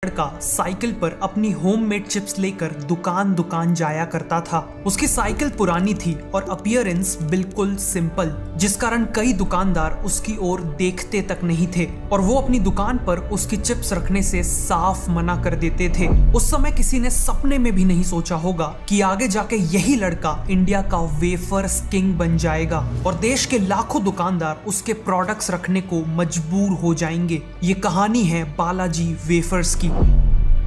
लड़का साइकिल पर अपनी होममेड चिप्स लेकर दुकान दुकान जाया करता था। उसकी साइकिल पुरानी थी और अपीयरेंस बिल्कुल सिंपल, जिस कारण कई दुकानदार उसकी ओर देखते तक नहीं थे और वो अपनी दुकान पर उसकी चिप्स रखने से साफ मना कर देते थे। उस समय किसी ने सपने में भी नहीं सोचा होगा कि आगे जाके यही लड़का इंडिया का वेफर्स किंग बन जाएगा और देश के लाखों दुकानदार उसके प्रोडक्ट्स रखने को मजबूर हो जाएंगे। ये कहानी है बालाजी वेफर्स की।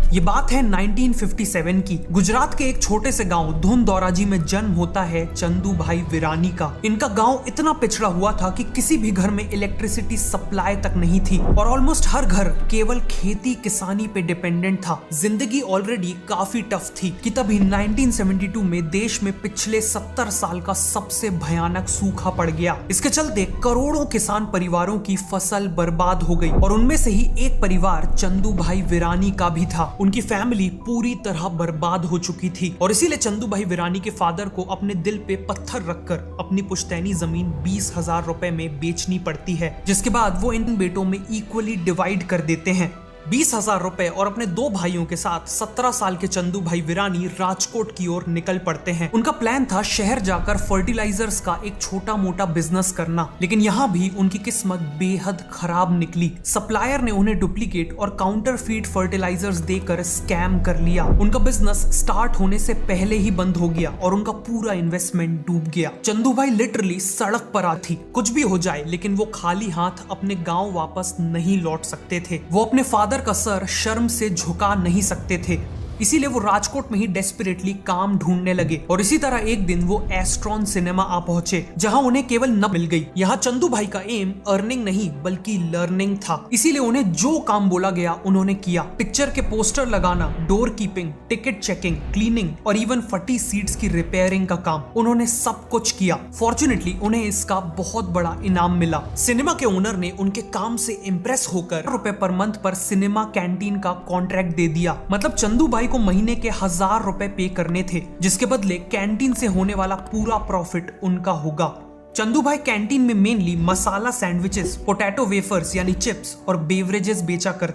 ये बात है 1957 की। गुजरात के एक छोटे से गांव धुंधौराजी में जन्म होता है चंदू भाई विरानी का। इनका गांव इतना पिछड़ा हुआ था कि किसी भी घर में इलेक्ट्रिसिटी सप्लाई तक नहीं थी और ऑलमोस्ट हर घर केवल खेती किसानी पे डिपेंडेंट था। जिंदगी ऑलरेडी काफी टफ थी कि तभी 1972 में देश में पिछले 70 साल का सबसे भयानक सूखा पड़ गया। इसके चलते करोड़ों किसान परिवारों की फसल बर्बाद हो गई और उनमें से ही एक परिवार चंदू भाई विरानी का भी था। उनकी फैमिली पूरी तरह बर्बाद हो चुकी थी और इसीलिए चंदू भाई विरानी के फादर को अपने दिल पे पत्थर रखकर अपनी पुश्तैनी जमीन 20,000 रुपए में बेचनी पड़ती है, जिसके बाद वो इन बेटों में इक्वली डिवाइड कर देते हैं। 20,000 रुपए और अपने दो भाइयों के साथ 17 साल के चंदू भाई विरानी राजकोट की ओर निकल पड़ते हैं। उनका प्लान था शहर जाकर फर्टिलाइजर्स का एक छोटा मोटा बिजनेस करना, लेकिन यहाँ भी उनकी किस्मत बेहद खराब निकली। सप्लायर ने उन्हें डुप्लीकेट और काउंटरफीट फर्टिलाइजर्स देकर स्कैम कर लिया। उनका बिजनेस स्टार्ट होने से पहले ही बंद हो गया और उनका पूरा इन्वेस्टमेंट डूब गया। चंदू भाई लिटरली सड़क पर थी। कुछ भी हो जाए लेकिन वो खाली हाथ अपने गाँव वापस नहीं लौट सकते थे। वो अपने फादर का सर शर्म से झुका नहीं सकते थे, इसीलिए वो राजकोट में ही डेस्परेटली काम ढूंढने लगे और इसी तरह एक दिन वो एस्ट्रॉन सिनेमा आ पहुंचे, जहां उन्हें केवल न मिल गई। यहाँ चंदू भाई का एम अर्निंग नहीं बल्कि लर्निंग था, इसीलिए उन्हें जो काम बोला गया उन्होंने किया। पिक्चर के पोस्टर लगाना, door keeping, ticket checking, cleaning और इवन फटी सीट्स की रिपेयरिंग का काम उन्होंने सब कुछ किया। फॉर्चुनेटली उन्हें इसका बहुत बड़ा इनाम मिला। सिनेमा के ओनर ने उनके काम से इंप्रेस होकर ₹1,000 पर मंथ पर सिनेमा कैंटीन का कॉन्ट्रैक्ट दे दिया। मतलब चंदू भाई को महीने के ₹1,000 पे करने थे, जिसके बदले कैंटीन से होने वाला पूरा प्रॉफिट उनका होगा। चंदू भाई कैंटीन में मेनली मसाला सैंडविचेस, पोटैटो वेफर्स यानी चिप्स और बेवरेजेस बेचा करते